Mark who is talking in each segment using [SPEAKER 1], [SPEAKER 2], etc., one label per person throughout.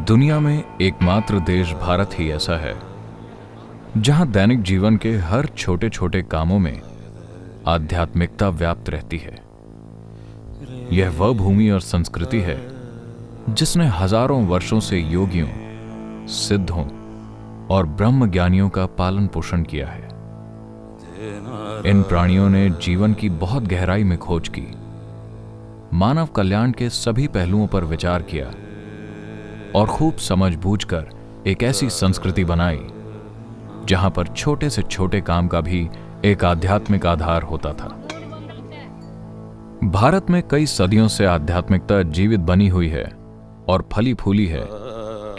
[SPEAKER 1] दुनिया में एकमात्र देश भारत ही ऐसा है जहां दैनिक जीवन के हर छोटे छोटे कामों में आध्यात्मिकता व्याप्त रहती है। यह वह भूमि और संस्कृति है जिसने हजारों वर्षों से योगियों, सिद्धों और ब्रह्म ज्ञानियों का पालन पोषण किया है। इन प्राणियों ने जीवन की बहुत गहराई में खोज की, मानव कल्याण के सभी पहलुओं पर विचार किया और खूब समझ बूझकर एक ऐसी संस्कृति बनाई जहां पर छोटे से छोटे काम का भी एक आध्यात्मिक आधार होता था। भारत में कई सदियों से आध्यात्मिकता जीवित बनी हुई है और फली फूली है,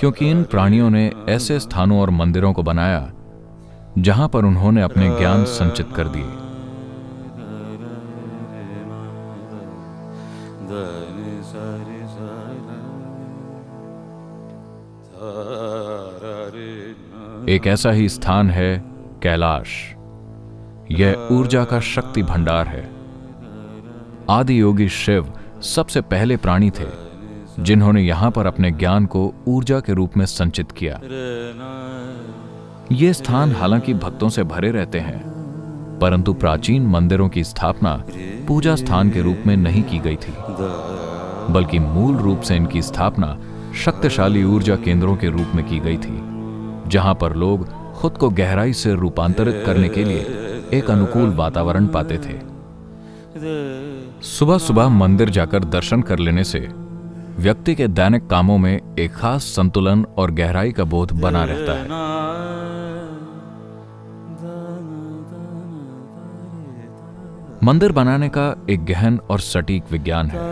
[SPEAKER 1] क्योंकि इन प्राणियों ने ऐसे स्थानों और मंदिरों को बनाया जहां पर उन्होंने अपने ज्ञान संचित कर दिए। एक ऐसा ही स्थान है कैलाश। यह ऊर्जा का शक्ति भंडार है। आदि योगी शिव सबसे पहले प्राणी थे जिन्होंने यहां पर अपने ज्ञान को ऊर्जा के रूप में संचित किया। ये स्थान हालांकि भक्तों से भरे रहते हैं, परंतु प्राचीन मंदिरों की स्थापना पूजा स्थान के रूप में नहीं की गई थी, बल्कि मूल रूप से इनकी स्थापना शक्तिशाली ऊर्जा केंद्रों के रूप में की गई थी, जहां पर लोग खुद को गहराई से रूपांतरित करने के लिए एक अनुकूल वातावरण पाते थे। सुबह सुबह मंदिर जाकर दर्शन कर लेने से व्यक्ति के दैनिक कामों में एक खास संतुलन और गहराई का बोध बना रहता है। मंदिर बनाने का एक गहन और सटीक विज्ञान है।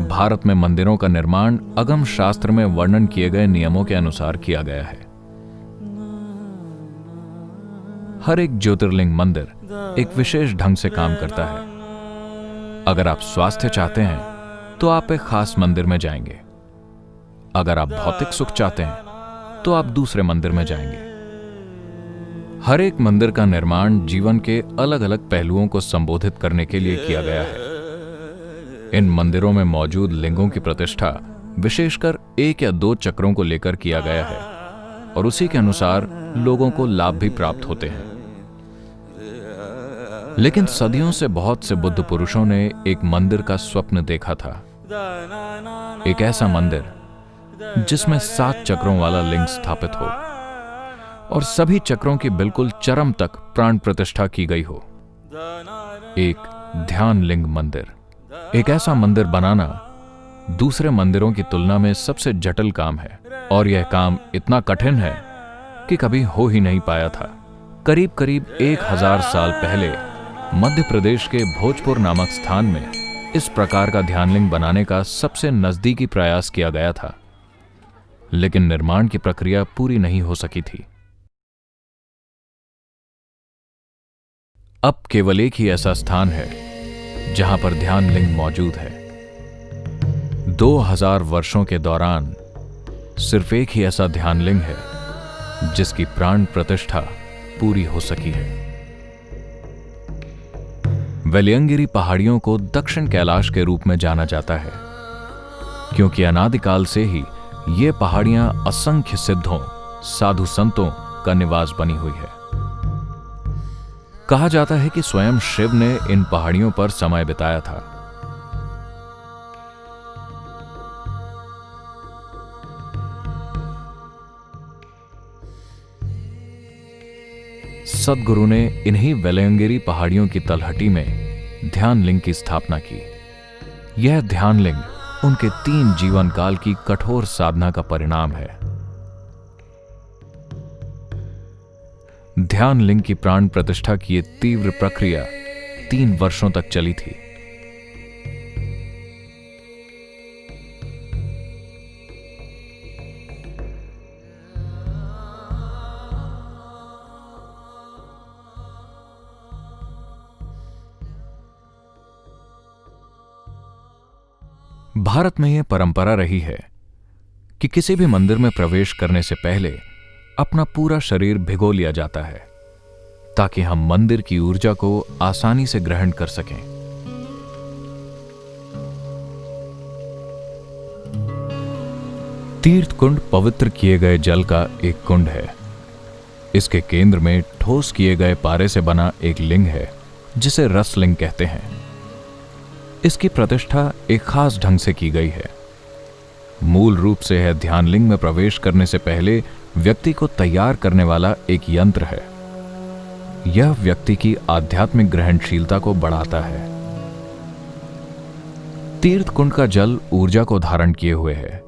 [SPEAKER 1] भारत में मंदिरों का निर्माण अगम शास्त्र में वर्णन किए गए नियमों के अनुसार किया गया है। हर एक ज्योतिर्लिंग मंदिर एक विशेष ढंग से काम करता है। अगर आप स्वास्थ्य चाहते हैं तो आप एक खास मंदिर में जाएंगे। अगर आप भौतिक सुख चाहते हैं तो आप दूसरे मंदिर में जाएंगे। हर एक मंदिर का निर्माण जीवन के अलग अलग पहलुओं को संबोधित करने के लिए किया गया है। इन मंदिरों में मौजूद लिंगों की प्रतिष्ठा विशेषकर 1 या 2 चक्रों को लेकर किया गया है और उसी के अनुसार लोगों को लाभ भी प्राप्त होते हैं। लेकिन सदियों से बहुत से बुद्ध पुरुषों ने एक मंदिर का स्वप्न देखा था। एक ऐसा मंदिर जिसमें 7 चक्रों वाला लिंग स्थापित हो और सभी चक्रों की बिल्कुल चरम तक प्राण प्रतिष्ठा की गई हो। एक ध्यान लिंग मंदिर। एक ऐसा मंदिर बनाना दूसरे मंदिरों की तुलना में सबसे जटिल काम है और यह काम इतना कठिन है कि कभी हो ही नहीं पाया था। करीब करीब 1000 साल पहले मध्य प्रदेश के भोजपुर नामक स्थान में इस प्रकार का ध्यानलिंग बनाने का सबसे नजदीकी प्रयास किया गया था, लेकिन निर्माण की प्रक्रिया पूरी नहीं हो सकी थी। अब केवल एक ही ऐसा स्थान है जहां पर ध्यानलिंग मौजूद है। 2000 वर्षों के दौरान सिर्फ एक ही ऐसा ध्यानलिंग है जिसकी प्राण प्रतिष्ठा पूरी हो सकी है। वेलियंगिरी पहाड़ियों को दक्षिण कैलाश के रूप में जाना जाता है, क्योंकि अनादिकाल से ही ये पहाड़ियां असंख्य सिद्धों, साधु संतों का निवास बनी हुई है। कहा जाता है कि स्वयं शिव ने इन पहाड़ियों पर समय बिताया था। सद्गुरु ने इन्हीं वेलियंगिरी पहाड़ियों की तलहटी में ध्यानलिंग की स्थापना की। यह ध्यानलिंग उनके 3 जीवन काल की कठोर साधना का परिणाम है। ध्यानलिंग की प्राण प्रतिष्ठा की यह तीव्र प्रक्रिया 3 वर्षों तक चली थी। भारत में यह परंपरा रही है कि किसी भी मंदिर में प्रवेश करने से पहले अपना पूरा शरीर भिगो लिया जाता है, ताकि हम मंदिर की ऊर्जा को आसानी से ग्रहण कर सकें। तीर्थ कुंड पवित्र किए गए जल का एक कुंड है। इसके केंद्र में ठोस किए गए पारे से बना एक लिंग है जिसे रस लिंग कहते हैं। इसकी प्रतिष्ठा एक खास ढंग से की गई है। मूल रूप से यह ध्यान लिंग में प्रवेश करने से पहले व्यक्ति को तैयार करने वाला एक यंत्र है। यह व्यक्ति की आध्यात्मिक ग्रहणशीलता को बढ़ाता है। तीर्थ कुंड का जल ऊर्जा को धारण किए हुए है।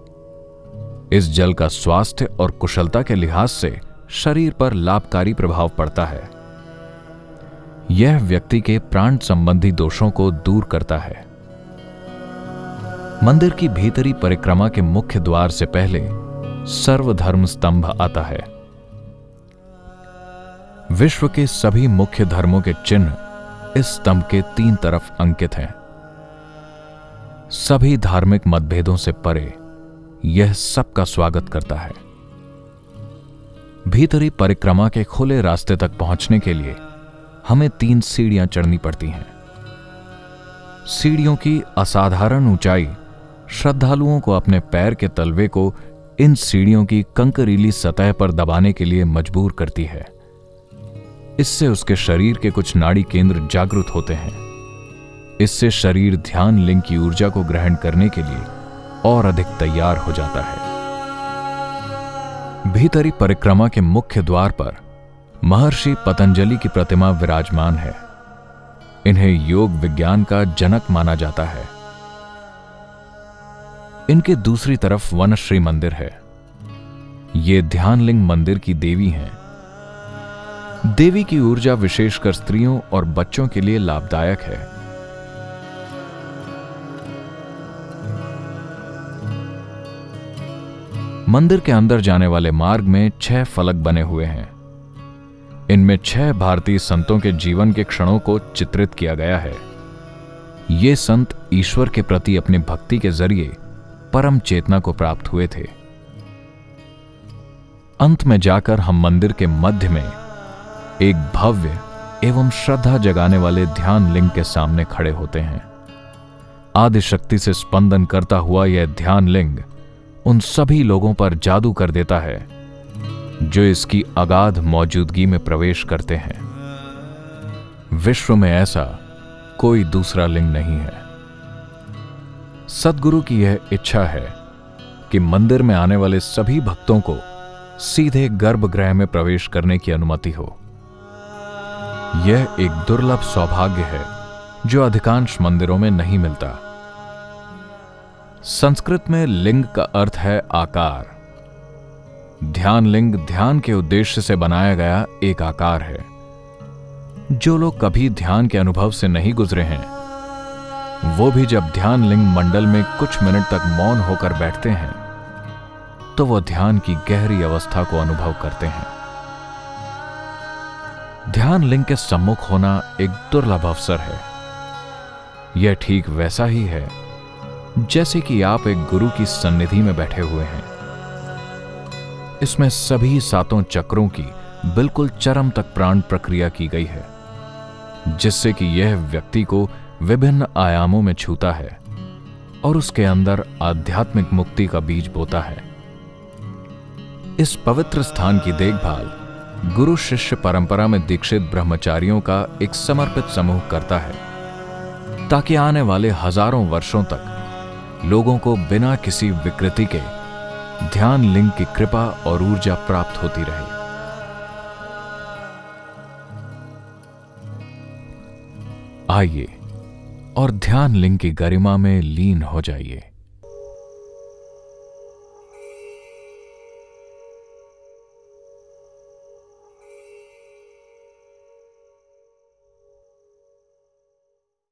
[SPEAKER 1] इस जल का स्वास्थ्य और कुशलता के लिहाज से शरीर पर लाभकारी प्रभाव पड़ता है। यह व्यक्ति के प्राण संबंधी दोषों को दूर करता है। मंदिर की भीतरी परिक्रमा के मुख्य द्वार से पहले सर्वधर्म स्तंभ आता है। विश्व के सभी मुख्य धर्मों के चिन्ह इस स्तंभ के 3 तरफ अंकित हैं। सभी धार्मिक मतभेदों से परे यह सबका स्वागत करता है। भीतरी परिक्रमा के खुले रास्ते तक पहुंचने के लिए हमें 3 सीढ़ियां चढ़नी पड़ती हैं। सीढ़ियों की असाधारण ऊंचाई श्रद्धालुओं को अपने पैर के तलवे को इन सीढ़ियों की कंकरीली सतह पर दबाने के लिए मजबूर करती है। इससे उसके शरीर के कुछ नाड़ी केंद्र जागृत होते हैं। इससे शरीर ध्यान लिंग की ऊर्जा को ग्रहण करने के लिए और अधिक तैयार हो जाता है। भीतरी परिक्रमा के मुख्य द्वार पर महर्षि पतंजलि की प्रतिमा विराजमान है। इन्हें योग विज्ञान का जनक माना जाता है। इनके दूसरी तरफ वनश्री मंदिर है। ये ध्यानलिंग मंदिर की देवी हैं। देवी की ऊर्जा विशेषकर स्त्रियों और बच्चों के लिए लाभदायक है। मंदिर के अंदर जाने वाले मार्ग में 6 फलक बने हुए हैं। इनमें 6 भारतीय संतों के जीवन के क्षणों को चित्रित किया गया है। ये संत ईश्वर के प्रति अपनी भक्ति के जरिए परम चेतना को प्राप्त हुए थे। अंत में जाकर हम मंदिर के मध्य में एक भव्य एवं श्रद्धा जगाने वाले ध्यान लिंग के सामने खड़े होते हैं। आदि शक्ति से स्पंदन करता हुआ यह ध्यान लिंग उन सभी लोगों पर जादू कर देता है जो इसकी अगाध मौजूदगी में प्रवेश करते हैं। विश्व में ऐसा कोई दूसरा लिंग नहीं है। सद्गुरु की यह इच्छा है कि मंदिर में आने वाले सभी भक्तों को सीधे गर्भगृह में प्रवेश करने की अनुमति हो। यह एक दुर्लभ सौभाग्य है जो अधिकांश मंदिरों में नहीं मिलता। संस्कृत में लिंग का अर्थ है आकार। ध्यान लिंग ध्यान के उद्देश्य से बनाया गया एक आकार है। जो लोग कभी ध्यान के अनुभव से नहीं गुजरे हैं, वो भी जब ध्यान लिंग मंडल में कुछ मिनट तक मौन होकर बैठते हैं तो वो ध्यान की गहरी अवस्था को अनुभव करते हैं। ध्यान लिंग के सम्मुख होना एक दुर्लभ अवसर है। यह ठीक वैसा ही है जैसे कि आप एक गुरु की सन्निधि में बैठे हुए हैं। इसमें सभी 7 चक्रों की बिल्कुल चरम तक प्राण प्रक्रिया की गई है, जिससे कि यह व्यक्ति को विभिन्न आयामों में छूता है और उसके अंदर आध्यात्मिक मुक्ति का बीज बोता है। इस पवित्र स्थान की देखभाल गुरु शिष्य परंपरा में दीक्षित ब्रह्मचारियों का एक समर्पित समूह करता है, ताकि आने वाले हजारों वर्षों तक लोगों को बिना किसी विकृति के ध्यान लिंग की कृपा और ऊर्जा प्राप्त होती रहे। आइए और ध्यान लिंग की गरिमा में लीन हो जाइए।